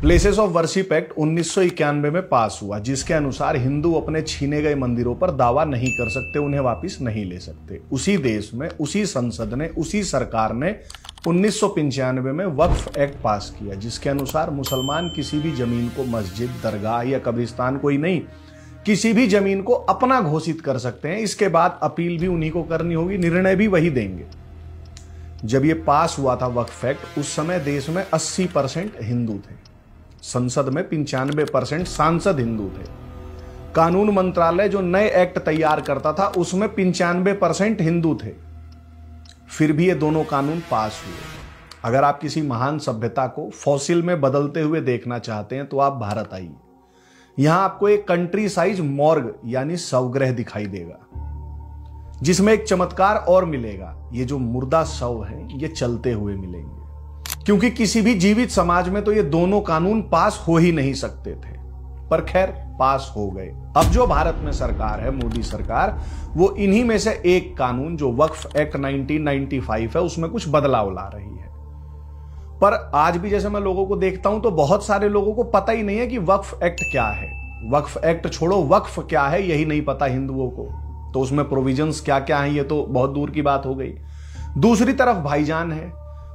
Places of worship act 1991 में पास हुआ, जिसके अनुसार हिंदू अपने छीने गए मंदिरों पर दावा नहीं कर सकते, उन्हें वापस नहीं ले सकते। उसी देश में, उसी संसद ने, उसी सरकार ने 1995 में वक्फ एक्ट पास किया, जिसके अनुसार मुसलमान किसी भी जमीन को मस्जिद, दरगाह या कब्रिस्तान, कोई नहीं, किसी भी जमीन को अपना घोषित कर सकते हैं। इसके बाद अपील भी उन्हीं को करनी होगी, निर्णय भी वही देंगे। जब ये पास हुआ था वक्फ एक्ट, उस समय देश में 80% हिंदू थे, संसद में 95% सांसद हिंदू थे। कानून मंत्रालय जो नए एक्ट तैयार करता था उसमें 95% हिंदू थे। फिर भी ये दोनों कानून पास हुए। अगर आप किसी महान सभ्यता को फॉसिल में बदलते हुए देखना चाहते हैं तो आप भारत आइए। यहां आपको एक कंट्री साइज मॉर्ग यानी शवगृह दिखाई देगा, जिसमें एक चमत्कार और मिलेगा। ये जो मुर्दा शव है ये चलते हुए मिलेंगे, क्योंकि किसी भी जीवित समाज में तो ये दोनों कानून पास हो ही नहीं सकते थे, पर खैर पास हो गए। अब जो भारत में सरकार है, मोदी सरकार, वो इन्हीं में से एक कानून जो वक्फ एक्ट 1995 है उसमें कुछ बदलाव ला रही है। पर आज भी जैसे मैं लोगों को देखता हूं तो बहुत सारे लोगों को पता ही नहीं है कि वक्फ एक्ट क्या है। वक्फ एक्ट छोड़ो, वक्फ क्या है यही नहीं पता हिंदुओं को, तो उसमें प्रोविजंस क्या क्या है ये तो बहुत दूर की बात हो गई। दूसरी तरफ भाईजान है,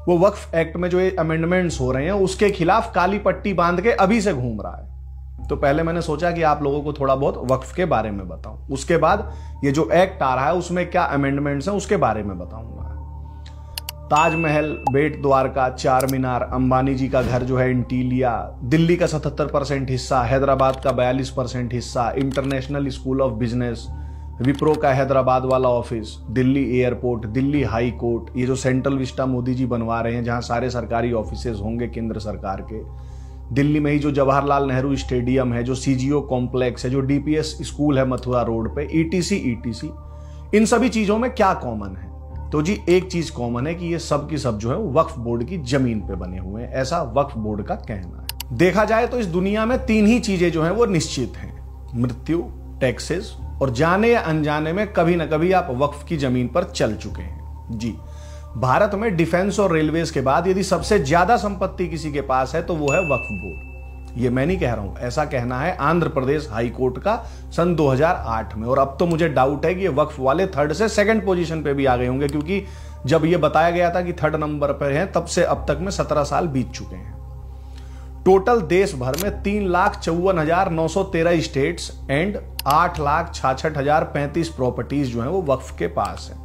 वो वक्फ एक्ट में जो ये अमेंडमेंट्स हो रहे हैं उसके खिलाफ काली पट्टी बांध के अभी से घूम रहा है। तो पहले मैंने सोचा कि आप लोगों को थोड़ा बहुत वक्फ के बारे में बताऊं, उसके बाद ये जो एक्ट आ रहा है उसमें क्या अमेंडमेंट्स हैं उसके बारे में बताऊंगा। ताजमहल, बेट द्वारका, चार मीनार, अंबानी जी का घर जो है इंटीलिया, दिल्ली का 77% हिस्सा, हैदराबाद का 42% हिस्सा, international school of business, Wipro का हैदराबाद वाला office, Delhi airport, Delhi high court, ये जो सेंट्रल विस्टा मोदी जी बनवा रहे हैं जहां सारे सरकारी ऑफिसेज होंगे केंद्र सरकार के, दिल्ली में ही जो जवाहरलाल नेहरू स्टेडियम है, जो सीजीओ कॉम्प्लेक्स है, जो डीपीएस स्कूल है मथुरा रोड पे, ईटीसी, इन सभी चीजों में क्या कॉमन है? तो जी एक चीज कॉमन है कि ये सब की सब जो है वक्फ बोर्ड की जमीन पे बने हुए हैं, ऐसा वक्फ बोर्ड का कहना है। देखा जाए तो इस दुनिया में 3 ही चीजें जो है वो निश्चित हैं, मृत्यु, टैक्सेस और जाने या अनजाने में कभी ना कभी आप वक्फ की जमीन पर चल चुके हैं। जी, भारत में डिफेंस और रेलवेज के बाद यदि सबसे ज्यादा संपत्ति किसी के पास है तो वो है वक्फ बोर्ड। ये मैं नहीं कह रहा हूं, ऐसा कहना है आंध्र प्रदेश हाई कोर्ट का सन 2008 में। और अब तो मुझे डाउट है कि ये वक्फ वाले 3rd से 2nd पोजीशन पे भी आ गए होंगे, क्योंकि जब ये बताया गया था कि 3rd नंबर पर है तब से अब तक में 17 साल बीत चुके हैं। टोटल देश भर में 3,54,913 स्टेट्स एंड 8,66,035 प्रॉपर्टीज जो है वो वक्फ के पास है।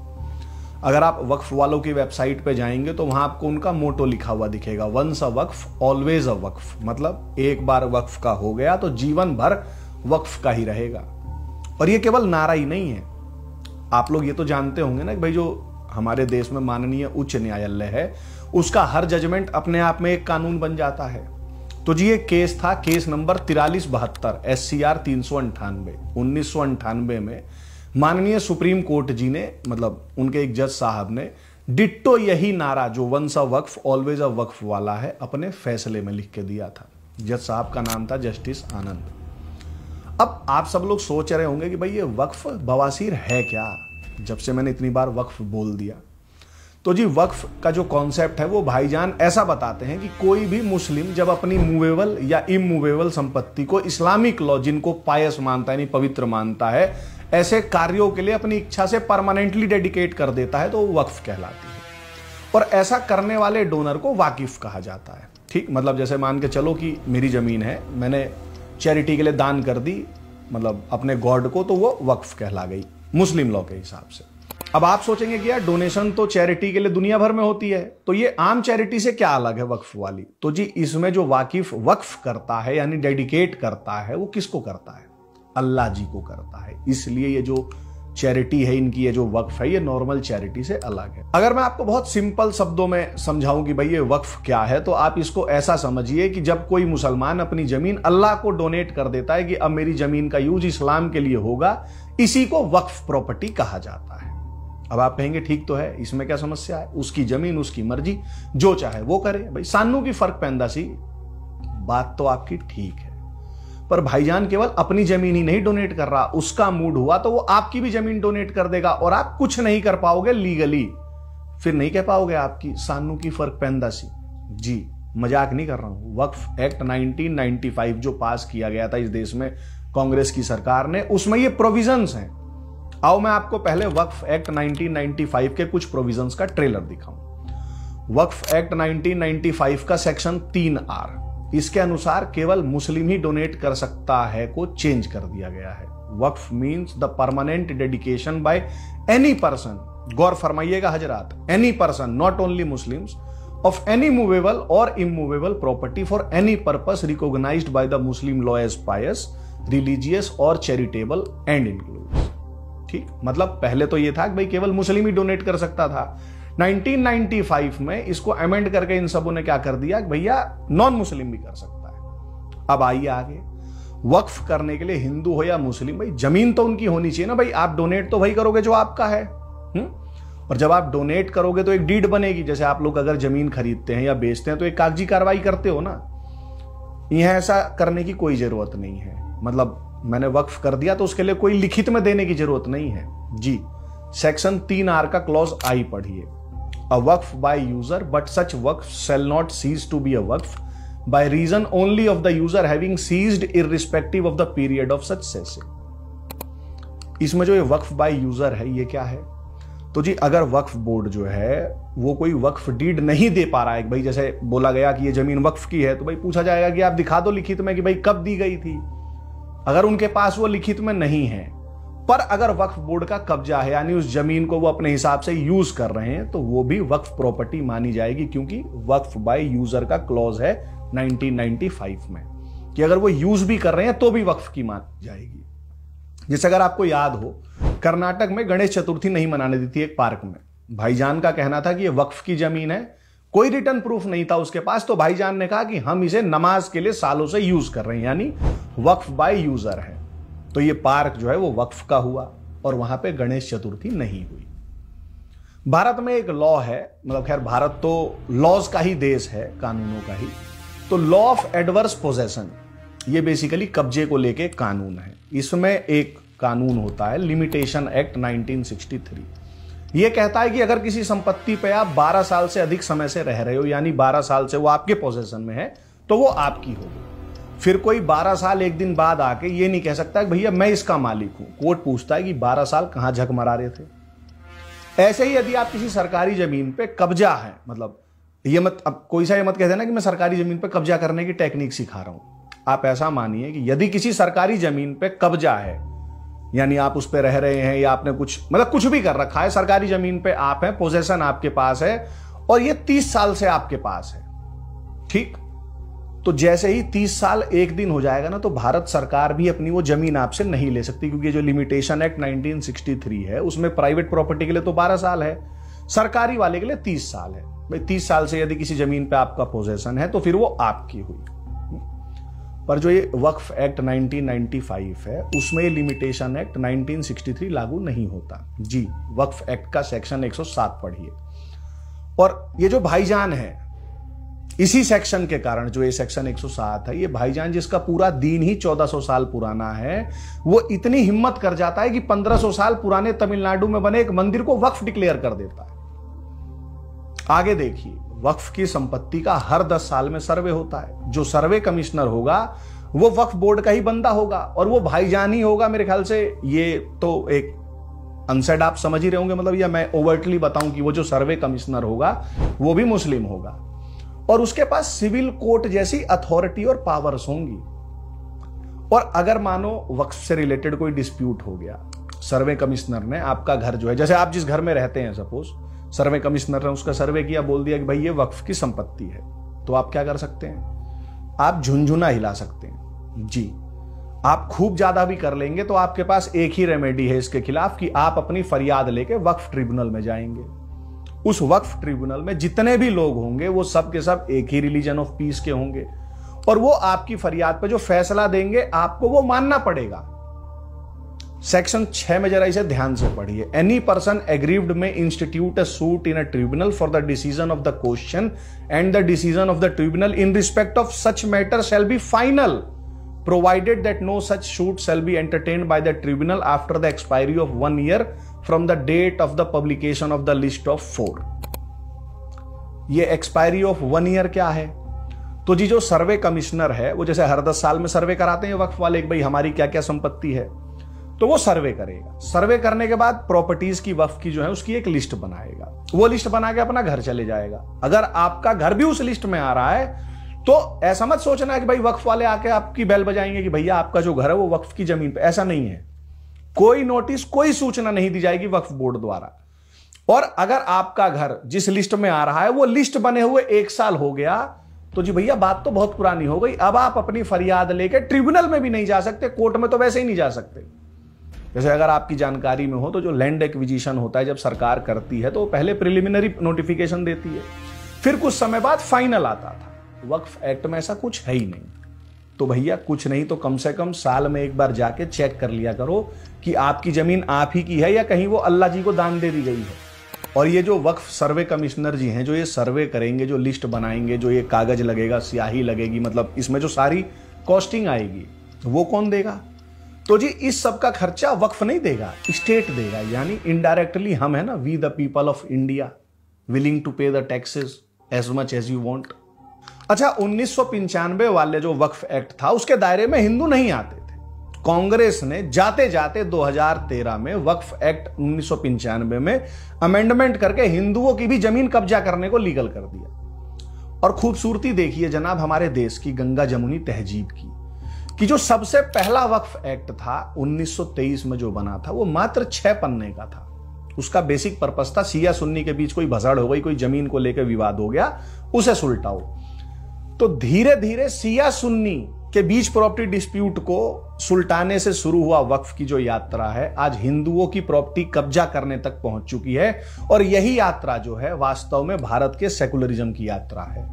अगर आप वक्फ वालों की वेबसाइट पे जाएंगे तो वहां आपको उनका मोटो लिखा हुआ दिखेगा, once a Waqf always a वक्फ, मतलब एक बार वक्फ का हो गया तो जीवन भर वक्फ का ही रहेगा। और ये केवल नारा ही नहीं है, आप लोग ये तो जानते होंगे ना कि भाई जो हमारे देश में माननीय उच्च न्यायालय है उसका हर जजमेंट अपने आप में एक कानून बन जाता है। तो जी ये केस था, केस नंबर 4372 SCR 398। 1998 में माननीय सुप्रीम कोर्ट जी ने, मतलब उनके एक जज साहब ने डिट्टो यही नारा जो once a Waqf always a वक्फ वाला है अपने फैसले में लिख के दिया था। जज साहब का नाम था जस्टिस आनंद। अब आप सब लोग सोच रहे होंगे कि भाई ये वक्फ बवासीर है क्या, जब से मैंने इतनी बार वक्फ बोल दिया। तो जी वक्फ का जो कॉन्सेप्ट है वो भाईजान ऐसा बताते हैं कि कोई भी मुस्लिम जब अपनी मूवेबल या इमूवेबल संपत्ति को इस्लामिक लॉ जिनको पायस मानता है, यानी पवित्र मानता है, ऐसे कार्यों के लिए अपनी इच्छा से परमानेंटली डेडिकेट कर देता है तो वो वक्फ कहलाती है। और ऐसा करने वाले डोनर को वाकिफ कहा जाता है। ठीक, मतलब जैसे मान के चलो कि मेरी जमीन है, मैंने चैरिटी के लिए दान कर दी, मतलब अपने गॉड को, तो वो वक्फ कहला गई मुस्लिम लॉ के हिसाब से। अब आप सोचेंगे कि यार डोनेशन तो चैरिटी के लिए दुनिया भर में होती है, तो ये आम चैरिटी से क्या अलग है वक्फ वाली? तो जी इसमें जो वाकिफ वक्फ करता है यानी डेडिकेट करता है वो किसको करता है? अल्लाह जी को करता है। इसलिए ये जो चैरिटी है इनकी, ये जो वक्फ है, ये नॉर्मल चैरिटी से अलग है। अगर मैं आपको बहुत सिंपल शब्दों में समझाऊं कि भाई ये वक्फ क्या है, तो आप इसको ऐसा समझिए कि जब कोई मुसलमान अपनी जमीन अल्लाह को डोनेट कर देता है कि अब मेरी जमीन का यूज इस्लाम के लिए होगा, इसी को वक्फ प्रॉपर्टी कहा जाता है। अब आप कहेंगे ठीक तो है, इसमें क्या समस्या है? उसकी जमीन, उसकी मर्जी, जो चाहे वो करे, भाई सानू की फर्क पैंदा सी। बात तो आपकी ठीक है, पर भाईजान केवल अपनी जमीन ही नहीं डोनेट कर रहा, उसका मूड हुआ तो वो आपकी भी जमीन डोनेट कर देगा और आप कुछ नहीं कर पाओगे लीगली। फिर नहीं कह पाओगे आपकी सानू की फर्क पैंदा सी। जी मजाक नहीं कर रहा हूं। वक्फ एक्ट 1995 जो पास किया गया था इस देश में कांग्रेस की सरकार ने, उसमें ये प्रोविजंस हैं। आओ मैं आपको पहले वक्फ एक्ट 1995 के कुछ प्रोविजंस का ट्रेलर दिखाऊं। वक्फ एक्ट 1995 का सेक्शन 3R, इसके अनुसार केवल मुस्लिम ही डोनेट कर सकता है को चेंज कर दिया गया है। वक्फ means the permanent dedication by any person, गौर फरमाइएगा हजरात, any person not only Muslims, of any movable or immovable property for any purpose recognized by the Muslim law as pious, religious or charitable and includes। ठीक, मतलब पहले तो ये था कि भाई केवल मुस्लिम ही डोनेट कर सकता था। 1995 में इसको अमेंड करके इन सबों ने क्या कर दिया कि भैया नॉन मुस्लिम भी कर सकता है। अब आइए आगे, वक्फ करने के लिए हिंदू हो या मुस्लिम, भाई जमीन तो उनकी होनी चाहिए ना। भाई आप डोनेट तो वही करोगे जो आपका है, और जब आप डोनेट करोगे तो एक डीड बनेगी। जैसे आप लोग अगर जमीन खरीदते हैं या बेचते हैं तो एक कागजी कार्रवाई करते हो ना। यहां ऐसा करने की कोई जरूरत नहीं है। मतलब मैंने वक्फ कर दिया तो उसके लिए कोई लिखित में देने की जरूरत नहीं है जी। सेक्शन 3R का क्लॉज आई पढ़िए, अ वक्फ बाय यूजर बट सच वक्फ shall not cease to be a वक्फ by reason only of the user having ceased irrespective of the period of such ceasing. इसमें जो ये वक्फ बाय यूजर है ये क्या है? तो जी अगर वक्फ बोर्ड जो है वो कोई वक्फ डीड नहीं दे पा रहा है, भाई जैसे बोला गया कि ये जमीन वक्फ की है, तो भाई पूछा जाएगा कि आप दिखा दो लिखित में कि भाई कब दी गई थी। अगर उनके पास वो लिखित में नहीं है, पर अगर वक्फ बोर्ड का कब्जा है यानी उस जमीन को वो अपने हिसाब से यूज कर रहे हैं, तो वो भी वक्फ प्रॉपर्टी मानी जाएगी, क्योंकि वक्फ बाय यूजर का क्लॉज है 1995 में कि अगर वो यूज भी कर रहे हैं तो भी वक्फ की मान जाएगी। जैसे अगर आपको याद हो, कर्नाटक में गणेश चतुर्थी नहीं मनाने दी थी एक पार्क में। भाईजान का कहना था कि ये वक्फ की जमीन है, कोई रिटर्न प्रूफ नहीं था उसके पास, तो भाईजान ने कहा कि हम इसे नमाज के लिए सालों से यूज कर रहे हैं, यानी वक्फ बाय यूजर है। तो ये पार्क जो है वो वक्फ का हुआ और वहां पे गणेश चतुर्थी नहीं हुई। भारत में एक लॉ है, मतलब खैर भारत तो लॉज का ही देश है, कानूनों का ही। तो लॉ ऑफ एडवर्स पोजेशन, ये बेसिकली कब्जे को लेके कानून है। इसमें एक कानून होता है लिमिटेशन एक्ट 1963। यह कहता है कि अगर किसी संपत्ति पे आप 12 साल से अधिक समय से रह रहे हो, यानी 12 साल से वो आपके पोजेशन में है, तो वो आपकी होगी। फिर कोई 12 साल एक दिन बाद आके ये नहीं कह सकता कि भैया मैं इसका मालिक हूं। कोर्ट पूछता है कि 12 साल कहां झक मरा रहे थे। ऐसे ही यदि आप किसी सरकारी जमीन पे कब्जा है, मतलब ये मत, अब कोई सा ये मत कह देना कि मैं सरकारी जमीन पे कब्जा करने की टेक्निक सिखा रहा हूं। आप ऐसा मानिए कि यदि किसी सरकारी जमीन पे कब्जा है, यानी आप उस पे रह रहे हैं या आपने कुछ मतलब कुछ भी कर रखा है, सरकारी जमीन पे आप हैं, पोजेशन आपके पास है और ये 30 साल से आपके पास है, ठीक। तो जैसे ही 30 साल एक दिन हो जाएगा ना, तो भारत सरकार भी अपनी वो जमीन आपसे नहीं ले सकती, क्योंकि जो लिमिटेशन एक्ट 1963 है उसमें प्राइवेट प्रॉपर्टी के लिए तो 12 साल है, सरकारी वाले के लिए 30 साल है। भाई 30 साल से यदि किसी जमीन पे आपका पोजेशन है तो फिर वो आपकी हुई। पर जो ये वक्फ एक्ट 1995 है उसमें लिमिटेशन एक्ट 1963 लागू नहीं होता जी। वक्फ एक्ट का सेक्शन 107 पढ़िए। और ये जो भाईजान है, इसी सेक्शन के कारण जो ये सेक्शन 107 है, ये भाईजान जिसका पूरा दीन ही 1400 साल पुराना है, वो इतनी हिम्मत कर जाता है कि 1500 साल पुराने तमिलनाडु में बने एक मंदिर को वक्फ डिक्लेयर कर देता है। आगे देखिए, वक्फ की संपत्ति का हर 10 साल में सर्वे होता है। जो सर्वे कमिश्नर होगा वो वक्फ बोर्ड का ही बंदा होगा और वो भाईजान ही होगा मेरे ख्याल से। ये तो एक अनसेड आप समझ ही रहे होंगे, मतलब या मैं ओवर्टली बताऊं कि वो जो सर्वे कमिश्नर होगा वो भी मुस्लिम होगा और उसके पास सिविल कोर्ट जैसी अथॉरिटी और पावर्स होंगी। और अगर मानो वक्फ से रिलेटेड कोई डिस्प्यूट हो गया, सर्वे कमिश्नर ने आपका घर जो है, जैसे आप जिस घर में रहते हैं, सपोज सर्वे कमिश्नर ने उसका सर्वे किया, बोल दिया कि भाई ये वक्फ की संपत्ति है, तो आप क्या कर सकते हैं? आप झुनझुना हिला सकते हैं जी। आप खूब ज्यादा भी कर लेंगे तो आपके पास एक ही रेमेडी है इसके खिलाफ कि आप अपनी फरियाद लेके वक्फ ट्रिब्यूनल में जाएंगे। उस वक्फ ट्रिब्यूनल में जितने भी लोग होंगे वो सब के सब एक ही रिलीजन ऑफ पीस के होंगे और वो आपकी फरियाद पे जो फैसला देंगे आपको वो मानना पड़ेगा। सेक्शन 6 में जरा इसे ध्यान से पढ़िए। एनी पर्सन एग्रीव्ड में institute a suit in a tribunal for the decision of the question and the decision of the tribunal in respect of such matter shall be final provided that no such suit shall be entertained by the tribunal after the expiry of 1 year from the date of the publication of the list of 4। ये expiry of 1 year क्या है तो जी जो सर्वे commissioner है वो जैसे हर 10 साल में सर्वे कराते हैं वक्फ वाले, भाई हमारी क्या क्या संपत्ति है, तो वो सर्वे करेगा। सर्वे करने के बाद प्रॉपर्टीज की वक्फ की जो है उसकी एक लिस्ट बनाएगा। वो लिस्ट बना के अपना घर चले जाएगा। अगर आपका घर भी उस लिस्ट में आ रहा है तो ऐसा मत सोचना कि भाई वक्फ वाले आके आपकी बेल बजाएंगे कि भैया आपका जो घर है वो वक्फ की जमीन पे, ऐसा नहीं है। कोई नोटिस, कोई सूचना नहीं दी जाएगी वक्फ बोर्ड द्वारा। और अगर आपका घर जिस लिस्ट में आ रहा है वो लिस्ट बने हुए 1 साल हो गया तो जी भैया बात तो बहुत पुरानी हो गई। अब आप अपनी फरियाद लेके ट्रिब्यूनल में भी नहीं जा सकते, कोर्ट में तो वैसे ही नहीं जा सकते। जैसे अगर आपकी जानकारी में हो तो जो लैंड एक्विजिशन होता है जब सरकार करती है तो पहले प्रिलिमिनरी नोटिफिकेशन देती है, फिर कुछ समय बाद फाइनल आता था। वक्फ एक्ट में ऐसा कुछ है ही नहीं। तो भैया कुछ नहीं तो कम से कम साल में एक बार जाके चेक कर लिया करो कि आपकी जमीन आप ही की है या कहीं वो अल्लाह जी को दान दे दी गई है। और ये जो वक्फ सर्वे कमिश्नर जी हैं जो ये सर्वे करेंगे, जो लिस्ट बनाएंगे, जो ये कागज लगेगा, स्याही लगेगी, मतलब इसमें जो सारी कॉस्टिंग आएगी वो कौन देगा? तो जी इस सब का खर्चा वक्फ नहीं देगा, स्टेट देगा। यानी इनडायरेक्टली हम है ना, we the people of India willing to pay the taxes as much as you want. अच्छा, 1995 वाले जो वक्फ एक्ट था उसके दायरे में हिंदू नहीं आते थे। कांग्रेस ने जाते जाते 2013 में वक्फ एक्ट 1995 में अमेंडमेंट करके हिंदुओं की भी जमीन कब्जा करने को लीगल कर दिया। और खूबसूरती देखिए जनाब हमारे देश की गंगा जमुनी तहजीब की, कि जो सबसे पहला वक्फ एक्ट था 1923 में जो बना था वो मात्र 6 पन्ने का था। उसका बेसिक पर्पस था सिया सुन्नी के बीच कोई भसड़ हो गई, कोई जमीन को लेकर विवाद हो गया, उसे सुलटाओ। तो धीरे धीरे सिया सुन्नी के बीच प्रॉपर्टी डिस्प्यूट को सुलटाने से शुरू हुआ वक्फ की जो यात्रा है आज हिंदुओं की प्रॉपर्टी कब्जा करने तक पहुंच चुकी है। और यही यात्रा जो है वास्तव में भारत के सेकुलरिज्म की यात्रा है।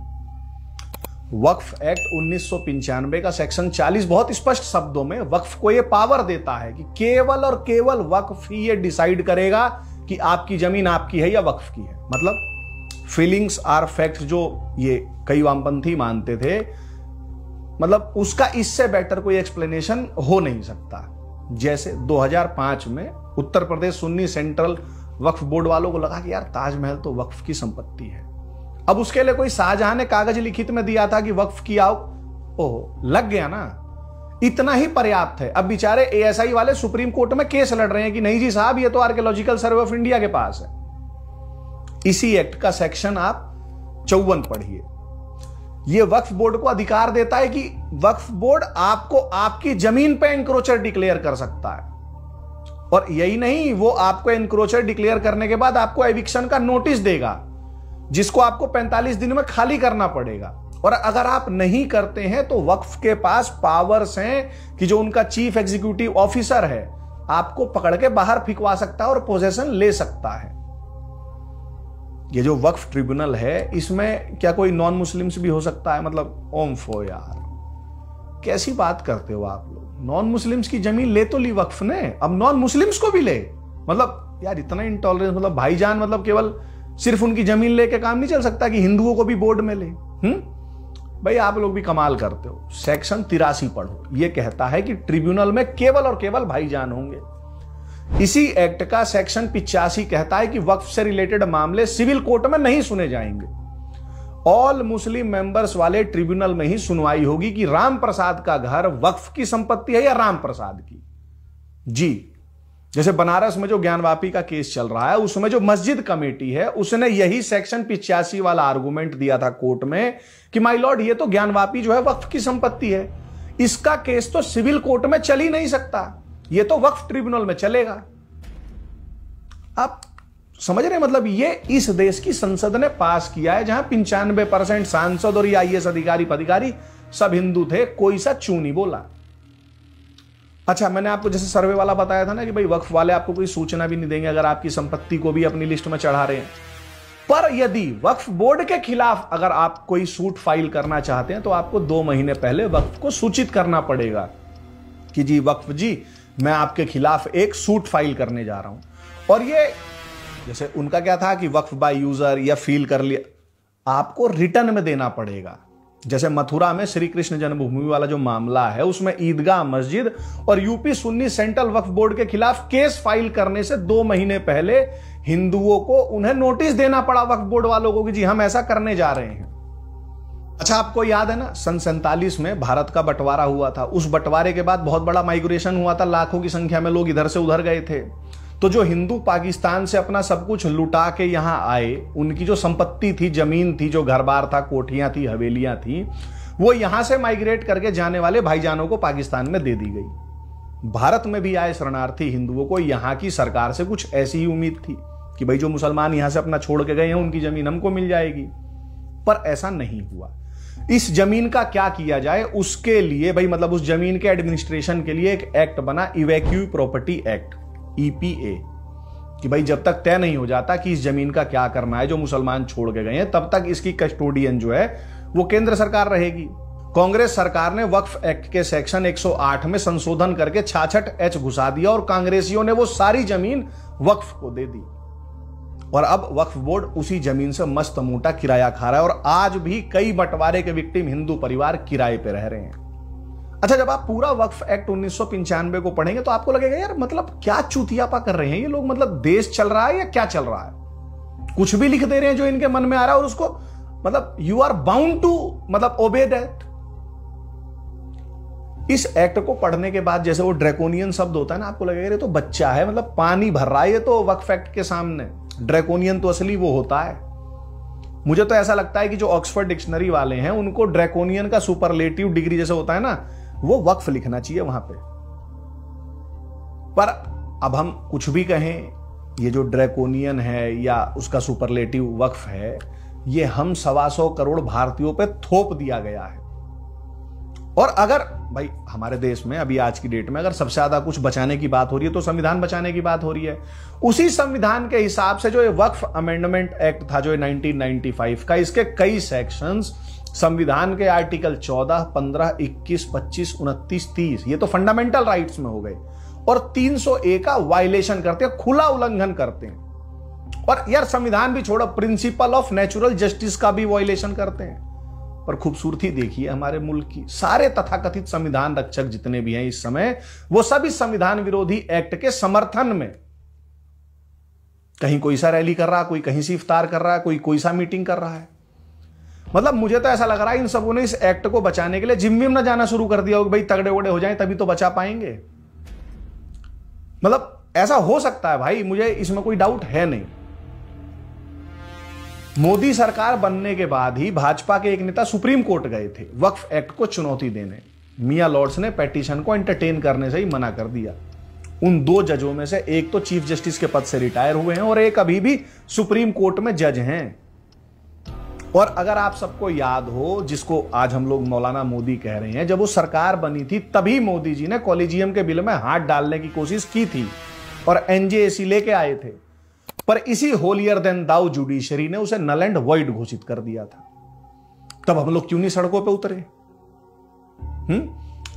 वक्फ एक्ट 1995 का सेक्शन 40 बहुत स्पष्ट शब्दों में वक्फ को यह पावर देता है कि केवल और केवल वक्फ ही ये डिसाइड करेगा कि आपकी जमीन आपकी है या वक्फ की है। मतलब फीलिंग्स आर फैक्ट्स जो ये कई वामपंथी मानते थे, मतलब उसका इससे बेटर कोई एक्सप्लेनेशन हो नहीं सकता। जैसे 2005 में उत्तर प्रदेश सुन्नी सेंट्रल वक्फ बोर्ड वालों को लगा कि यार ताजमहल तो वक्फ की संपत्ति है। अब उसके लिए कोई शाहजहां ने कागज लिखित में दिया था कि वक्फ किया हो, ओह लग गया ना, इतना ही पर्याप्त है। अब बेचारे एएसआई वाले सुप्रीम कोर्ट में केस लड़ रहे हैं कि नहीं जी साहब ये तो आर्कियोलॉजिकल सर्वे ऑफ इंडिया के पास है। इसी एक्ट का सेक्शन आप 54 पढ़िए। यह वक्फ बोर्ड को अधिकार देता है कि वक्फ बोर्ड आपको आपकी जमीन पे एनक्रोचर डिक्लेयर कर सकता है। और यही नहीं, वो आपको एनक्रोचर डिक्लेयर करने के बाद आपको एविक्शन का नोटिस देगा जिसको आपको 45 दिन में खाली करना पड़ेगा। और अगर आप नहीं करते हैं तो वक्फ के पास पावर्स हैं कि जो उनका चीफ एग्जीक्यूटिव ऑफिसर है आपको पकड़ के बाहर फिकवा सकता है और पोजेशन ले सकता है। ये जो वक्फ ट्रिब्यूनल है इसमें क्या कोई नॉन मुस्लिम्स भी हो सकता है? मतलब ओम्फो यार, कैसी बात करते हो आप लोग। नॉन मुस्लिम्स की जमीन ले तो ली वक्फ ने, अब नॉन मुस्लिम्स को भी ले। मतलब यार इतना इंटॉलरेंस, मतलब भाईजान, मतलब केवल सिर्फ उनकी जमीन लेके काम नहीं चल सकता कि हिंदुओं को भी बोर्ड में ले। भाई आप लोग भी कमाल करते हो। सेक्शन 83 पढ़ो, यह कहता है कि ट्रिब्यूनल में केवल और केवल भाईजान होंगे। इसी एक्ट का सेक्शन 85 कहता है कि वक्फ से रिलेटेड मामले सिविल कोर्ट में नहीं सुने जाएंगे। ऑल मुस्लिम मेंबर्स वाले ट्रिब्यूनल में ही सुनवाई होगी कि राम प्रसाद का घर वक्फ की संपत्ति है या राम प्रसाद की। जी, जैसे बनारस में जो ज्ञानवापी का केस चल रहा है उसमें जो मस्जिद कमेटी है उसने यही सेक्शन 85 वाला आर्गुमेंट दिया था कोर्ट में कि माय लॉर्ड ये तो ज्ञानवापी जो है वक्फ की संपत्ति है, इसका केस तो सिविल कोर्ट में चल ही नहीं सकता, ये तो वक्फ ट्रिब्यूनल में चलेगा। आप समझ रहे हैं? मतलब ये इस देश की संसद ने पास किया है जहां 95% सांसद और आईएएस अधिकारी सब हिंदू थे, कोई सा चू नहीं बोला। अच्छा, मैंने आपको जैसे सर्वे वाला बताया था ना कि भाई वक्फ वाले आपको कोई सूचना भी नहीं देंगे अगर आपकी संपत्ति को भी अपनी लिस्ट में चढ़ा रहे हैं। पर यदि वक्फ बोर्ड के खिलाफ अगर आप कोई सूट फाइल करना चाहते हैं तो आपको 2 महीने पहले वक्फ को सूचित करना पड़ेगा कि जी वक्फ जी मैं आपके खिलाफ एक सूट फाइल करने जा रहा हूं। और ये जैसे उनका क्या था कि वक्फ बाय यूजर या फील कर लिया, आपको रिटर्न में देना पड़ेगा। जैसे मथुरा में श्री कृष्ण जन्मभूमि वाला जो मामला है उसमें ईदगाह मस्जिद और यूपी सुन्नी सेंट्रल वक्फ बोर्ड के खिलाफ केस फाइल करने से 2 महीने पहले हिंदुओं को उन्हें नोटिस देना पड़ा वक्फ बोर्ड वालों को कि जी हम ऐसा करने जा रहे हैं। अच्छा, आपको याद है ना, सन 47 में भारत का बंटवारा हुआ था। उस बंटवारे के बाद बहुत बड़ा माइग्रेशन हुआ था, लाखों की संख्या में लोग इधर से उधर गए थे। तो जो हिंदू पाकिस्तान से अपना सब कुछ लुटा के यहां आए, उनकी जो संपत्ति थी, जमीन थी, जो घर बार था, कोठियां थी, हवेलियां थी, वो यहां से माइग्रेट करके जाने वाले भाईजानों को पाकिस्तान में दे दी गई। भारत में भी आए शरणार्थी हिंदुओं को यहां की सरकार से कुछ ऐसी ही उम्मीद थी कि भाई जो मुसलमान यहां से अपना छोड़ के गए हैं उनकी जमीन हमको मिल जाएगी, पर ऐसा नहीं हुआ। इस जमीन का क्या किया जाए, उसके लिए भाई मतलब उस जमीन के एडमिनिस्ट्रेशन के लिए एक एक्ट बना, इवैक्यू प्रॉपर्टी एक्ट, ईपीए, कि भाई जब तक तय नहीं हो जाता कि इस जमीन का क्या करना है जो मुसलमान छोड़ के गए हैं, तब तक इसकी कस्टोडियन जो है वो केंद्र सरकार रहेगी। कांग्रेस सरकार ने वक्फ एक्ट के सेक्शन 108 में संशोधन करके 66H घुसा दिया और कांग्रेसियों ने वो सारी जमीन वक्फ को दे दी। और अब वक्फ बोर्ड उसी जमीन से मस्त मोटा किराया खा रहा है, और आज भी कई बंटवारे के विक्टिम हिंदू परिवार किराए पे रह रहे हैं। अच्छा, जब आप पूरा वक्फ एक्ट 1995 को पढ़ेंगे तो आपको लगेगा यार मतलब क्या चूतियापा कर रहे हैं ये लोग, मतलब देश चल रहा है या क्या चल रहा है, कुछ भी लिख दे रहे हैं जो इनके मन में आ रहा है, और उसको मतलब यू आर बाउंड टू मतलब ओबे दैट। इस एक्ट को पढ़ने के बाद जैसे वो ड्रैकोनियन शब्द होता है ना, आपको लगेगा ये तो बच्चा है, मतलब पानी भर रहा है ये तो वक्फ एक्ट के सामने। ड्रैकोनियन तो असली वो होता है। मुझे तो ऐसा लगता है कि जो ऑक्सफोर्ड डिक्शनरी वाले हैं उनको ड्रैकोनियन का सुपरलेटिव डिग्री जैसे होता है ना, वो वक्फ लिखना चाहिए वहां पे। पर अब हम कुछ भी कहें, ये जो ड्रैकोनियन है या उसका सुपरलेटिव वक्फ है, ये हम 125 करोड़ भारतीयों पे थोप दिया गया है। और अगर भाई हमारे देश में अभी आज की डेट में अगर सबसे ज्यादा कुछ बचाने की बात हो रही है तो संविधान बचाने की बात हो रही है। उसी संविधान के हिसाब से जो ये वक्फ अमेंडमेंट एक्ट था जो 1995 का, इसके कई सेक्शंस संविधान के आर्टिकल 14, 15, 21, 25, 29, 30 ये तो फंडामेंटल राइट्स में हो गए, और 301 का वायलेशन करते हैं, खुला उल्लंघन करते हैं। और यार संविधान भी छोड़ो, प्रिंसिपल ऑफ नेचुरल जस्टिस का भी वायलेशन करते हैं। पर खूबसूरती देखिए हमारे मुल्क की, सारे तथाकथित संविधान रक्षक जितने भी हैं इस समय, वो सब इस संविधान विरोधी एक्ट के समर्थन में, कहीं कोई सा रैली कर रहा है, कोई कहीं से इफ्तार कर रहा है, कोई सा मीटिंग कर रहा है। मतलब मुझे तो ऐसा लग रहा है इन सबों ने इस एक्ट को बचाने के लिए जिम विम ना जाना शुरू कर दिया हो कि भाई तगड़े वगड़े हो जाएं तभी तो बचा पाएंगे। मतलब ऐसा हो सकता है भाई, मुझे इसमें कोई डाउट है नहीं। मोदी सरकार बनने के बाद ही भाजपा के एक नेता सुप्रीम कोर्ट गए थे वक्फ एक्ट को चुनौती देने। मियां लॉर्ड्स ने पेटिशन को एंटरटेन करने से ही मना कर दिया। उन 2 जजों में से एक तो चीफ जस्टिस के पद से रिटायर हुए हैं और एक अभी भी सुप्रीम कोर्ट में जज हैं। और अगर आप सबको याद हो, जिसको आज हम लोग मौलाना मोदी कह रहे हैं, जब वो सरकार बनी थी तभी मोदी जी ने कॉलेजियम के बिल में हाथ डालने की कोशिश की थी और एनजेएसी लेके आए थे, पर इसी होलियर देन दाउ जुडिशरी ने उसे नल एंड वॉइड घोषित कर दिया था। तब हम लोग क्यों नहीं सड़कों पे उतरे?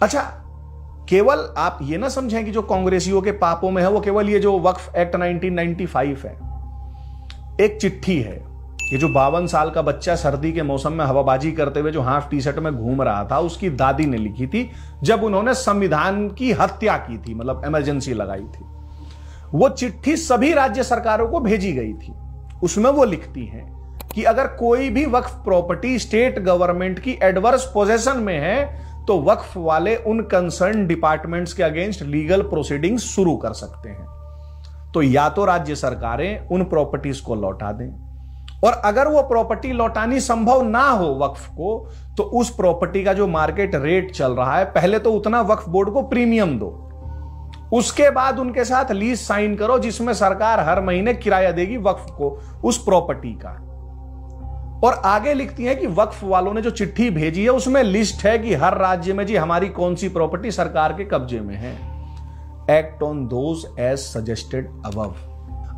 अच्छा, केवल आप ये ना समझें कि जो कांग्रेसियों के पापों में है वो केवल ये जो वक्फ एक्ट 1995 है। एक चिट्ठी है, ये जो 52 साल का बच्चा सर्दी के मौसम में हवाबाजी करते हुए जो हाफ टी शर्ट में घूम रहा था, उसकी दादी ने लिखी थी जब उन्होंने संविधान की हत्या की थी, मतलब इमरजेंसी लगाई थी। वो चिट्ठी सभी राज्य सरकारों को भेजी गई थी। उसमें वो लिखती हैं कि अगर कोई भी वक्फ प्रॉपर्टी स्टेट गवर्नमेंट की एडवर्स पोजेशन में है तो वक्फ वाले उन कंसर्न डिपार्टमेंट्स के अगेंस्ट लीगल प्रोसीडिंग्स शुरू कर सकते हैं। तो या तो राज्य सरकारें उन प्रॉपर्टीज को लौटा दें, और अगर वो प्रॉपर्टी लौटानी संभव ना हो वक्फ को, तो उस प्रॉपर्टी का जो मार्केट रेट चल रहा है पहले तो उतना वक्फ बोर्ड को प्रीमियम दो, उसके बाद उनके साथ लीज साइन करो जिसमें सरकार हर महीने किराया देगी वक्फ को उस प्रॉपर्टी का। और आगे लिखती है कि वक्फ वालों ने जो चिट्ठी भेजी है उसमें लिस्ट है कि हर राज्य में जी हमारी कौन सी प्रॉपर्टी सरकार के कब्जे में है। Act on those as suggested above.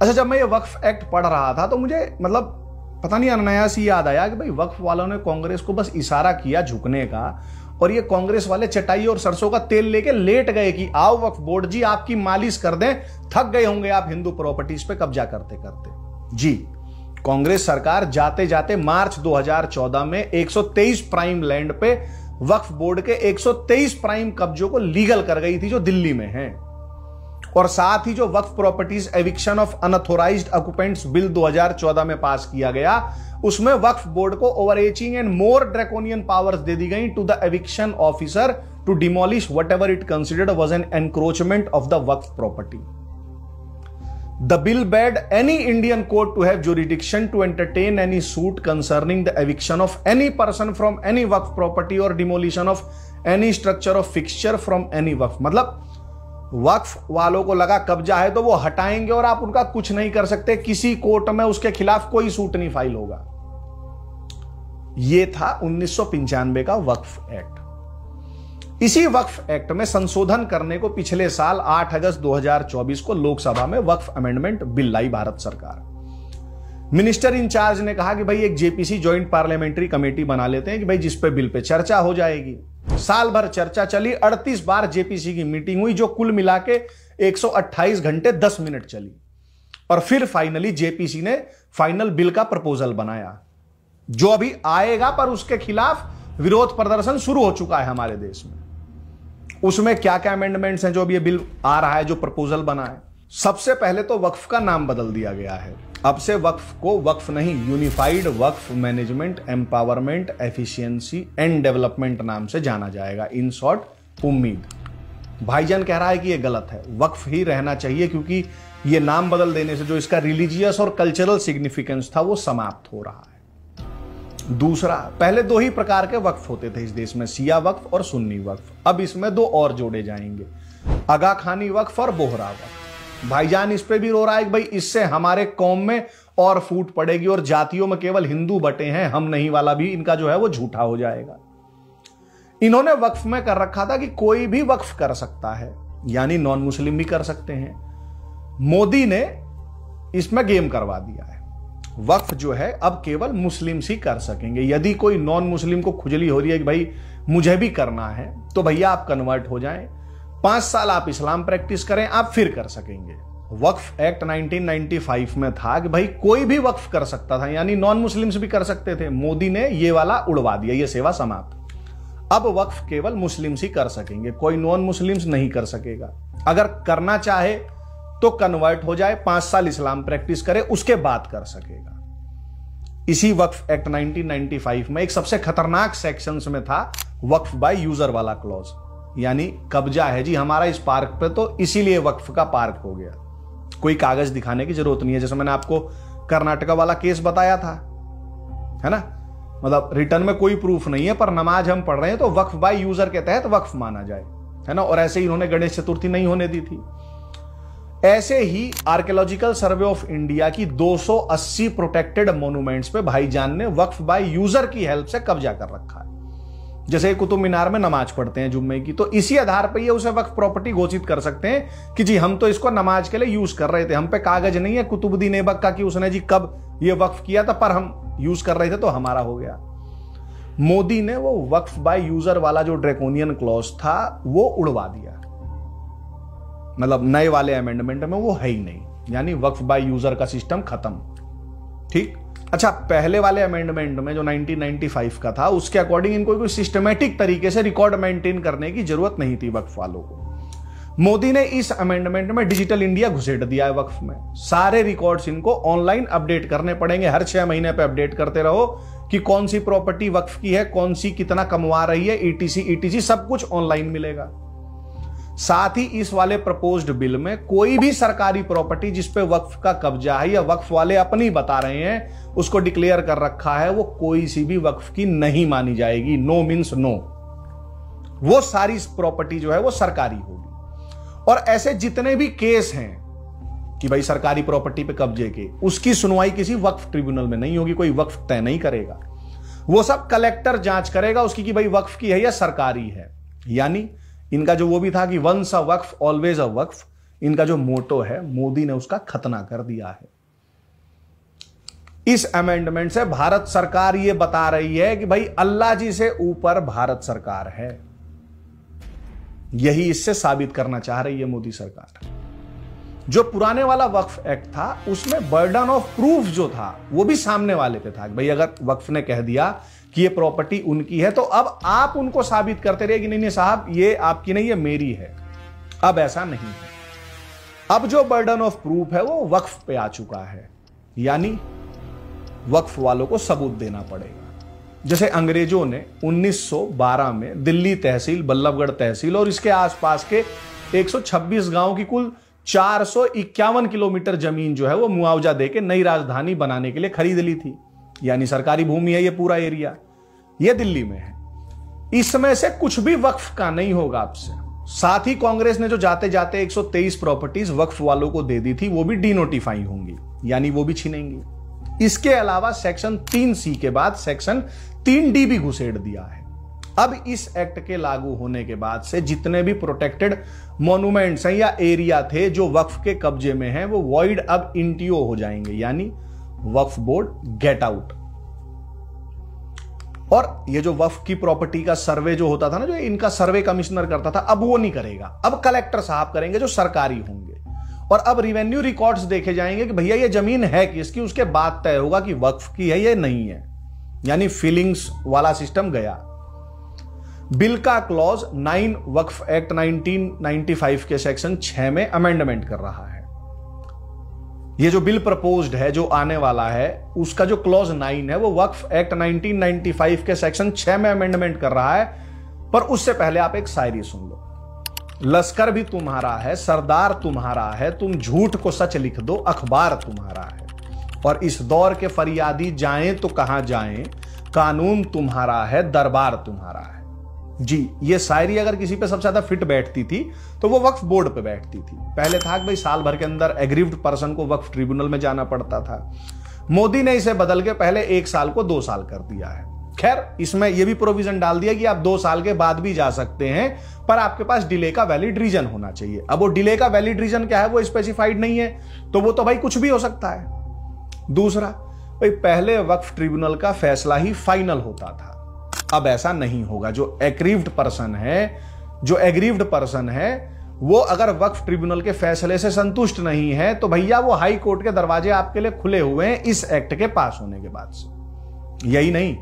अच्छा, जब मैं ये वक्फ एक्ट पढ़ रहा था तो मुझे मतलब पता नहीं अनायास याद आया कि भाई वक्फ वालों ने कांग्रेस को बस इशारा किया झुकने का, और ये कांग्रेस वाले चटाई और सरसों का तेल लेके लेट गए कि आओ वक्फ बोर्ड जी आपकी मालिश कर दें, थक गए होंगे आप हिंदू प्रॉपर्टीज पे कब्जा करते करते। जी, कांग्रेस सरकार जाते जाते मार्च 2014 में 123 प्राइम लैंड पे वक्फ बोर्ड के 123 प्राइम कब्जों को लीगल कर गई थी जो दिल्ली में हैं। और साथ ही जो Waqf properties eviction of unauthorized occupants bill 2014 में पास किया गया, उसमें वक्फ बोर्ड को overreaching and more draconian powers दे दी गई to the eviction officer to demolish whatever it considered was an encroachment of the Waqf property. The bill bade any Indian court to have jurisdiction to entertain any suit concerning the eviction of any person from any waqf property or demolition of any structure of fixture from any waqf. मतलब वक्फ वालों को लगा कब्जा है तो वो हटाएंगे और आप उनका कुछ नहीं कर सकते, किसी कोर्ट में उसके खिलाफ कोई सूट नहीं फाइल होगा. ये था 1995 का वक्फ एक्ट. इसी वक्फ एक्ट में संशोधन करने को पिछले साल 8 अगस्त 2024 को लोकसभा में वक्फ अमेंडमेंट बिल लाई भारत सरकार. मिनिस्टर इंचार्ज ने कहा कि भाई एक जेपीसी जॉइंट पार्लियामेंट्री कमेटी बना लेते हैं कि भाई जिस पे बिल पे चर्चा हो जाएगी. साल भर चर्चा चली, 38 बार जेपीसी की मीटिंग हुई जो कुल मिला के 128 घंटे 10 मिनट चली. और फिर फाइनली जेपीसी ने फाइनल बिल का प्रपोजल बनाया जो अभी आएगा, पर उसके खिलाफ विरोध प्रदर्शन शुरू हो चुका है हमारे देश में. उसमें क्या क्या अमेंडमेंट्स हैं जो अभी ये बिल आ रहा है, जो प्रपोजल बना है. सबसे पहले तो वक्फ का नाम बदल दिया गया है. अब से वक्फ को वक्फ नहीं, unified Waqf management empowerment efficiency and development नाम से जाना जाएगा. इन शॉर्ट उम्मीद. भाईजान कह रहा है कि यह गलत है, वक्फ ही रहना चाहिए क्योंकि यह नाम बदल देने से जो इसका रिलीजियस और कल्चरल सिग्निफिकेंस था वो समाप्त हो रहा है. दूसरा, पहले 2 ही प्रकार के वक्फ होते थे इस देश में, शिया वक्फ और सुन्नी वक्फ. अब इसमें 2 और जोड़े जाएंगे, आगा खानी वक्फ और बोहरा वक्फ. भाईजान इस पे भी रो रहा है कि भाई इससे हमारे कौम में और फूट पड़ेगी और जातियों में केवल हिंदू बटे हैं, हम नहीं वाला भी इनका जो है वो झूठा हो जाएगा. इन्होंने वक्फ में कर रखा था कि कोई भी वक्फ कर सकता है, यानी नॉन मुस्लिम भी कर सकते हैं. मोदी ने इसमें गेम करवा दिया है. वक्फ जो है अब केवल मुस्लिम्स ही कर सकेंगे. यदि कोई नॉन मुस्लिम को खुजली हो रही है कि भाई मुझे भी करना है, तो भैया आप कन्वर्ट हो जाएं, 5 साल आप इस्लाम प्रैक्टिस करें, आप फिर कर सकेंगे. वक्फ एक्ट 1995 में था कि भाई कोई भी वक्फ कर सकता था, यानी नॉन मुस्लिम्स भी कर सकते थे. मोदी ने ये वाला उड़वा दिया, ये सेवा समाप्त. अब वक्फ केवल मुस्लिम्स ही कर सकेंगे, कोई नॉन मुस्लिम्स नहीं कर सकेगा. अगर करना चाहे तो कन्वर्ट हो जाए, 5 साल इस्लाम प्रैक्टिस करे, उसके बाद कर सकेगा. इसी वक्फ एक्ट 1995 में एक सबसे खतरनाक सेक्शंस में था वक्फ बाय यूजर वाला क्लॉज, यानी कब्जा है जी हमारा इस पार्क पे तो इसीलिए वक्फ का पार्क हो गया, कोई कागज दिखाने की जरूरत नहीं है. जैसे मैंने आपको कर्नाटका वाला केस बताया था, है ना, मतलब रिटर्न में कोई प्रूफ नहीं है पर नमाज हम पढ़ रहे हैं तो वक्फ बाय यूजर के तहत वक्फ माना जाए, है ना. और ऐसे ही इन्होंने गणेश चतुर्थी नहीं होने दी थी. ऐसे ही आर्कियोलॉजिकल सर्वे ऑफ इंडिया की 280 प्रोटेक्टेड मोन्यूमेंट्स पे भाईजान ने वक्फ बाय यूजर की हेल्प से कब्जा कर रखा है. जैसे कुतुब मीनार में नमाज पढ़ते हैं जुम्मे की, तो इसी आधार पर ये उसे वक्फ प्रॉपर्टी घोषित कर सकते हैं कि जी हम तो इसको नमाज के लिए यूज कर रहे थे, हम पे कागज नहीं है कुतुबुद्दीन ऐबक का कि उसने जी कब ये वक्फ किया था, पर हम यूज कर रहे थे तो हमारा हो गया. मोदी ने वो वक्फ बाय यूजर वाला जो ड्रैकोनियन क्लॉज था वो उड़वा दिया, मतलब नए वाले अमेंडमेंट में वो है ही नहीं, यानी वक्फ बाय यूजर का सिस्टम खत्म. ठीक. अच्छा, पहले वाले अमेंडमेंट में जो 1995 का था उसके अकॉर्डिंग इनको कोई सिस्टमैटिक तरीके से रिकॉर्ड मेंटेन करने की जरूरत नहीं थी वक्फ वालों को. मोदी ने इस अमेंडमेंट में डिजिटल इंडिया घुसेड़ दिया है वक्फ में. सारे रिकॉर्ड्स इनको ऑनलाइन अपडेट करने पड़ेंगे, हर 6 महीने पे अपडेट करते रहो कि कौन सी प्रॉपर्टी वक्फ की है, कौन सी कितना कमवा रही है, ईटीसी सब कुछ ऑनलाइन मिलेगा. साथ ही इस वाले प्रपोज्ड बिल में कोई भी सरकारी प्रॉपर्टी जिस पे वक्फ का कब्जा है या वक्फ वाले अपनी बता रहे हैं उसको डिक्लेयर कर रखा है, वो कोई सी भी वक्फ की नहीं मानी जाएगी. No means no. वो सारी प्रॉपर्टी जो है वो सरकारी होगी. और ऐसे जितने भी केस हैं कि भाई सरकारी प्रॉपर्टी पे कब्जे के, उसकी सुनवाई किसी वक्फ ट्रिब्यूनल में नहीं होगी, कोई वक्फ तय नहीं करेगा. वो सब कलेक्टर जांच करेगा उसकी कि भाई वक्फ की है या सरकारी है. यानी इनका जो वो भी था कि once a Waqf always a वक्फ, इनका जो मोटो है मोदी ने उसका खतना कर दिया है. इस अमेंडमेंट से भारत सरकार ये बता रही है कि भाई अल्लाह जी से ऊपर भारत सरकार है. यही इससे साबित करना चाह रही है मोदी सरकार. जो पुराने वाला वक्फ एक्ट था उसमें बर्डन ऑफ प्रूफ जो था वो भी सामने वाले पे था. भाई अगर वक्फ ने कह दिया कि ये प्रॉपर्टी उनकी है तो अब आप उनको साबित करते रहे कि नहीं साहब ये आपकी नहीं, ये मेरी है. अब ऐसा नहीं है. अब जो बर्डन ऑफ प्रूफ है वो वक्फ पे आ चुका है, यानी वक्फ वालों को सबूत देना पड़ेगा। जैसे अंग्रेजों ने 1912 में दिल्ली तहसील, बल्लभगढ़ तहसील और इसके आसपास के 126 गांव की कुल 451 किलोमीटर जमीन जो है वो मुआवजा देके नई राजधानी बनाने के लिए खरीद ली थी, यानी सरकारी भूमि है ये पूरा एरिया, ये दिल्ली में है। इसमें से कुछ भी वक्फ का नहीं होगा आपसे। साथ ही कांग्रेस ने जो जाते जाते 123 प्रॉपर्टीज वक्फ वालों को दे दी थी वो भी डीनोटिफाई होंगी, यानी वो भी छीनेंगी। इसके अलावा सेक्शन 3C के बाद सेक्शन 3D भी घुसेड़ दिया है। अब इस एक्ट के लागू होने के बाद से जितने भी प्रोटेक्टेड मॉन्यूमेंट्स हैं या एरिया थे जो वक्फ के कब्जे में हैं वो वॉइड अब इंटियो हो जाएंगे, यानी वक्फ बोर्ड गेट आउट। और ये जो वक्फ की प्रॉपर्टी का सर्वे जो होता था ना, जो इनका सर्वे कमिश्नर करता था, अब वो नहीं करेगा, अब कलेक्टर साहब करेंगे जो सरकारी होंगे। और अब रिवेन्यू रिकॉर्ड्स देखे जाएंगे कि भैया ये जमीन है किसकी, उसके बाद तय होगा कि वक्फ की है या नहीं है, यानी फीलिंग्स वाला सिस्टम गया। बिल का क्लॉज 9 वक्फ एक्ट 1995 के सेक्शन 6 में अमेंडमेंट कर रहा है। ये जो बिल प्रपोज्ड है जो आने वाला है उसका जो क्लॉज 9 है वो वक्फ एक्ट 1995 के सेक्शन 6 में अमेंडमेंट कर रहा है। पर उससे पहले आप एक शायरी सुन लो। लश्कर भी तुम्हारा है, सरदार तुम्हारा है, तुम झूठ को सच लिख दो, अखबार तुम्हारा है। और इस दौर के फरियादी जाएं तो कहां जाएं, कानून तुम्हारा है, दरबार तुम्हारा है। जी, ये शायरी अगर किसी पे सबसे ज्यादा फिट बैठती थी तो वो वक्फ बोर्ड पे बैठती थी। पहले था कि भाई साल भर के अंदर एग्रीव्ड पर्सन को वक्फ ट्रिब्यूनल में जाना पड़ता था। मोदी ने इसे बदल के पहले 1 साल को 2 साल कर दिया है। खैर, इसमें यह भी प्रोविजन डाल दिया कि आप 2 साल के बाद भी जा सकते हैं, पर आपके पास डिले का वैलिड रीजन होना चाहिए। अब वो डिले का वैलिड रीजन क्या है वो स्पेसिफाइड नहीं है, तो वो तो भाई कुछ भी हो सकता है। दूसरा, भाई पहले वक्फ ट्रिब्यूनल का फैसला ही फाइनल होता था, अब ऐसा नहीं होगा। जो एग्रीव्ड पर्सन है वो अगर वक्फ ट्रिब्यूनल के फैसले से संतुष्ट नहीं है तो भैया वो हाई कोर्ट के दरवाजे आपके लिए खुले हुए हैं इस एक्ट के पास होने के बाद से। यही नहीं,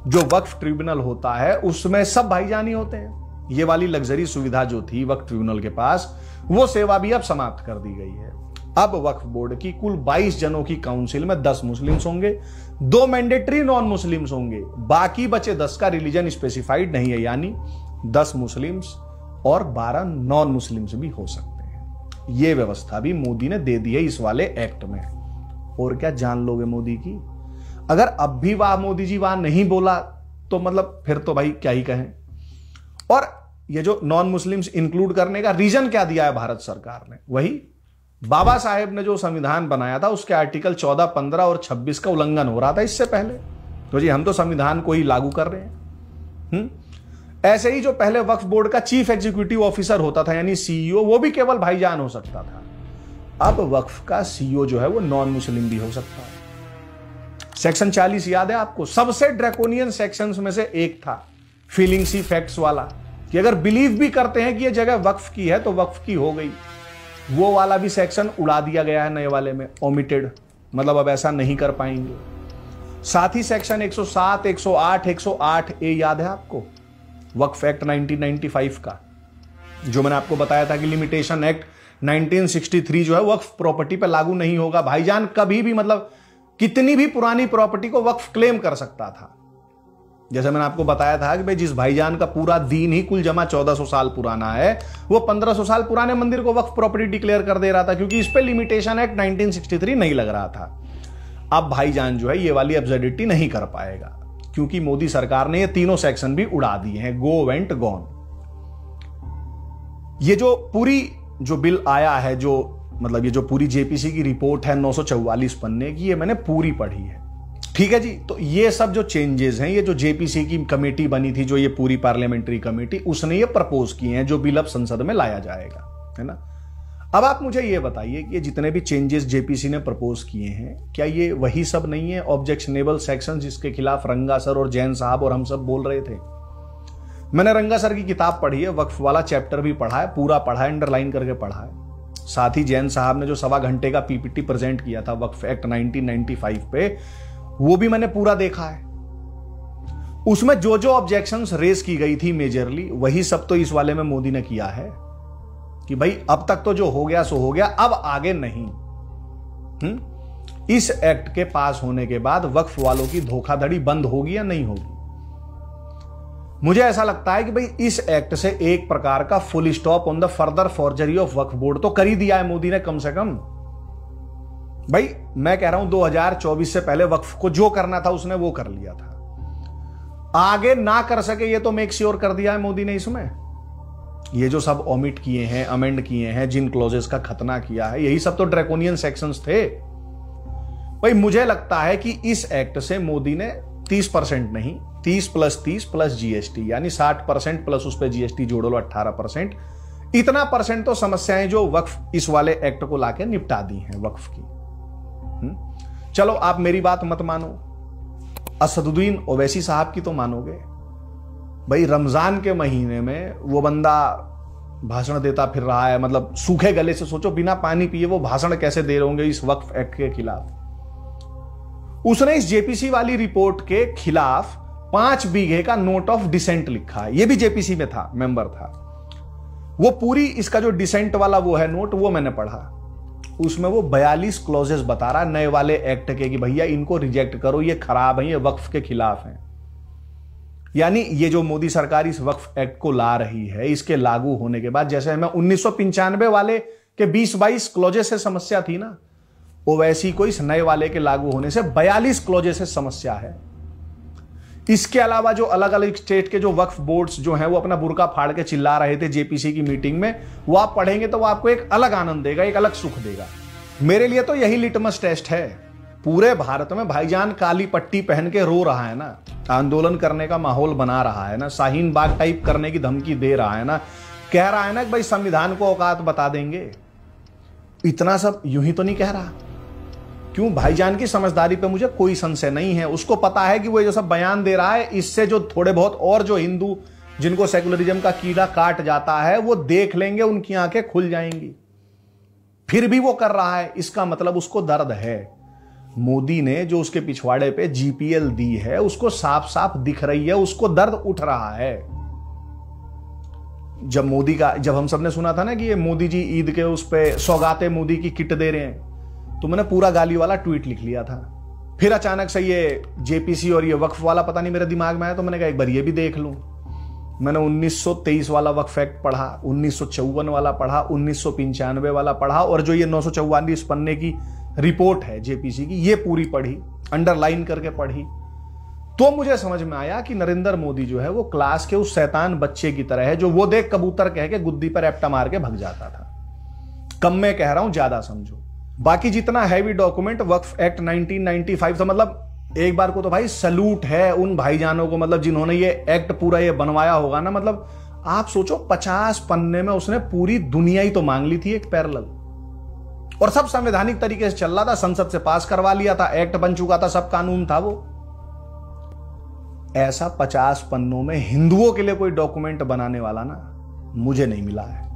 जो वक्फ ट्रिब्यूनल होता है उसमें सब भाईजान ही होते हैं। ये वाली लग्जरी सुविधा जो थी वक्फ ट्रिब्यूनल के पास, वो सेवा भी अब समाप्त कर दी गई है। अब वक्फ बोर्ड की कुल 22 जनों की काउंसिल में 10 मुस्लिम्स होंगे, 2 मैंडेटरी नॉन मुस्लिम्स होंगे, बाकी बचे 10 का रिलीजन स्पेसिफाइड नहीं है, यानी 10 मुस्लिम्स और 12 नॉन मुस्लिम्स भी हो सकते हैं। यह व्यवस्था भी मोदी ने दे दी है इस वाले एक्ट में। और क्या जान लोगे मोदी की? अगर अब भी वाह मोदी जी वाह नहीं बोला तो मतलब फिर तो भाई क्या ही कहें। और ये जो नॉन मुस्लिम्स इंक्लूड करने का रीजन क्या दिया है भारत सरकार ने, वही बाबा साहेब ने जो संविधान बनाया था उसके आर्टिकल 14, 15 और 26 का उल्लंघन हो रहा था इससे पहले, तो जी हम तो संविधान को ही लागू कर रहे हैं। ऐसे ही जो पहले वक्फ बोर्ड का चीफ एग्जीक्यूटिव ऑफिसर होता था यानी सीईओ, वो भी केवल भाईजान हो सकता था। अब वक्फ का सीईओ जो है वो नॉन मुस्लिम भी हो सकता है। सेक्शन 40 याद है आपको? सबसे ड्रैकोनियन सेक्शंस में से एक था, फीलिंग्स ही फैक्ट्स वाला, कि अगर बिलीव भी करते हैं कि ये जगह वक्फ की है तो वक्फ की हो गई। वो वाला भी सेक्शन उड़ा दिया गया है नए वाले में, ओमिटेड, मतलब अब ऐसा नहीं कर पाएंगे। साथ ही सेक्शन 107, 108, 108A याद है आपको? वक्फ एक्ट 1995 का, जो मैंने आपको बताया था कि लिमिटेशन एक्ट 1963 जो है वक्फ प्रॉपर्टी पे लागू नहीं होगा। भाईजान कभी भी मतलब कितनी भी पुरानी प्रॉपर्टी को वक्फ क्लेम कर सकता था। जैसे मैंने आपको बताया था कि भाई जिस भाईजान का पूरा दीन ही कुल जमा 1400 साल पुराना है, वो 1500 साल पुराने मंदिर को वक्फ प्रॉपर्टी डिक्लेयर कर दे रहा था, क्योंकि इस पे लिमिटेशन एक्ट 1963 नहीं लग रहा था। अब भाईजान जो है ये वाली एब्सर्डिटी नहीं कर पाएगा, क्योंकि मोदी सरकार ने ये तीनों सेक्शन भी उड़ा दिए हैं, गो वेंट गॉन। ये जो पूरी जो बिल आया है, जो मतलब ये जो पूरी जेपीसी की रिपोर्ट है 944 पन्ने की, ये मैंने पूरी पढ़ी है, ठीक है जी। तो ये सब जो चेंजेस हैं, ये जो जेपीसी की कमेटी बनी थी, जो ये पूरी पार्लियामेंट्री कमेटी, उसने ये प्रपोज किए हैं, जो बिल अब संसद में लाया जाएगा, है ना। अब आप मुझे ये बताइए कि ये जितने भी चेंजेस जेपीसी ने प्रपोज किए हैं, क्या ये वही सब नहीं है ऑब्जेक्शनेबल सेक्शन जिसके खिलाफ रंगा सर और जैन साहब और हम सब बोल रहे थे? मैंने रंगा सर की किताब पढ़ी है, वक्फ वाला चैप्टर भी पढ़ा है, पूरा पढ़ा है, अंडरलाइन करके पढ़ा है। साथ ही जैन साहब ने जो 1.25 घंटे का पीपीटी प्रेजेंट किया था वक्फ एक्ट 1995 पे, वो भी मैंने पूरा देखा है। उसमें जो जो ऑब्जेक्शंस रेज की गई थी मेजरली, वही सब तो इस वाले में मोदी ने किया है। कि भाई अब तक तो जो हो गया सो हो गया, अब आगे नहीं। इस एक्ट के पास होने के बाद वक्फ वालों की धोखाधड़ी बंद होगी या नहीं होगी? मुझे ऐसा लगता है कि भाई इस एक्ट से एक प्रकार का full stop on the further forgery of Waqf board तो कर ही दिया है मोदी ने कम से कम। भाई मैं कह रहा हूं 2024 से पहले वक्फ को जो करना था उसने वो कर लिया था, आगे ना कर सके ये तो मेक श्योर कर दिया है मोदी ने। इसमें ये जो सब ओमिट किए हैं, अमेंड किए हैं, जिन क्लॉजेस का खतना किया है, यही सब तो ड्रैकोनियन सेक्शंस थे। भाई मुझे लगता है कि इस एक्ट से मोदी ने 30% नहीं, 30 + 30 + जीएसटी यानी 60% प्लस उस पर जीएसटी जोड़ लो 18%, इतना परसेंट तो समस्याएं जो वक्फ इस वाले एक्ट को लाके निपटा दी हैं वक्फ की। चलो आप मेरी बात मत मानो, असदुद्दीन ओवैसी साहब की तो मानोगे। भाई रमजान के महीने में वो बंदा भाषण देता फिर रहा है, मतलब सूखे गले से, सोचो बिना पानी पिए वो भाषण कैसे दे रहे होंगे इस वक्फ एक्ट के खिलाफ। उसने इस जेपीसी वाली रिपोर्ट के खिलाफ 5 बीघे का नोट ऑफ डिसेंट लिखा है। ये भी जेपीसी में था, मेंबर था वो। पूरी इसका जो डिसेंट वाला वो है नोट, वो मैंने पढ़ा। उसमें वो 42 क्लॉजेस बता रहा नए वाले एक्ट के कि भैया इनको रिजेक्ट करो, ये खराब है, ये वक्फ के खिलाफ हैं। यानी ये जो मोदी सरकार इस वक्फ एक्ट को ला रही है, इसके लागू होने के बाद, जैसे हमें 1995 वाले के 20-22 क्लॉजेस से समस्या थी ना, ओवैसी को इस नए वाले के लागू होने से 42 क्लॉजेस से समस्या है। इसके अलावा जो अलग अलग स्टेट के जो वक्फ बोर्ड्स जो हैं वो अपना बुर्का फाड़ के चिल्ला रहे थे जेपीसी की मीटिंग में, वो आप पढ़ेंगे तो वो आपको एक अलग आनंद देगा, एक अलग सुख देगा। मेरे लिए तो यही लिटमस टेस्ट है। पूरे भारत में भाईजान काली पट्टी पहन के रो रहा है ना, आंदोलन करने का माहौल बना रहा है ना, शाहीन बाग टाइप करने की धमकी दे रहा है ना, कह रहा है ना कि भाई संविधान को औकात बता देंगे। इतना सब यूं ही तो नहीं कह रहा। क्यों? भाईजान की समझदारी पे मुझे कोई संशय नहीं है। उसको पता है कि वो जो सब बयान दे रहा है, इससे जो थोड़े बहुत और जो हिंदू जिनको सेकुलरिज्म का कीड़ा काट जाता है वो देख लेंगे, उनकी आंखें खुल जाएंगी। फिर भी वो कर रहा है, इसका मतलब उसको दर्द है। मोदी ने जो उसके पिछवाड़े पे जीपीएल दी है उसको साफ साफ दिख रही है, उसको दर्द उठ रहा है। जब हम सबने सुना था ना कि ये मोदी जी ईद के उस पे सौगाते मोदी की किट दे रहे हैं, तो मैंने पूरा गाली वाला ट्वीट लिख लिया था। फिर अचानक से ये जेपीसी और ये वक्फ वाला पता नहीं मेरे दिमाग में आया, तो मैंने कहा एक बार ये भी देख लूं। मैंने 1923 वाला वक्फ एक्ट पढ़ा, 1954 वाला पढ़ा, 1995 वाला पढ़ा, और जो ये 944 पन्ने की रिपोर्ट है जेपीसी की, ये पूरी पढ़ी, अंडरलाइन करके पढ़ी। तो मुझे समझ में आया कि नरेंद्र मोदी जो है वो क्लास के उस शैतान बच्चे की तरह है जो वो देख कबूतर कह के गुद्दी पर एप्टा मार के भग जाता था। कम मैं कह रहा हूं, ज्यादा समझो। बाकी जितना हैवी डॉक्यूमेंट वक्फ एक्ट 1995 था, मतलब एक बार को तो भाई सैल्यूट है उन भाईजानों को, मतलब जिन्होंने ये एक्ट पूरा ये बनवाया होगा ना। मतलब आप सोचो 50 पन्ने में उसने पूरी दुनिया ही तो मांग ली थी एक पैरेलल, और सब संवैधानिक तरीके से चल रहा था, संसद से पास करवा लिया था, एक्ट बन चुका था, सब कानून था वो। ऐसा 50 पन्नों में हिंदुओं के लिए कोई डॉक्यूमेंट बनाने वाला ना मुझे नहीं मिला है।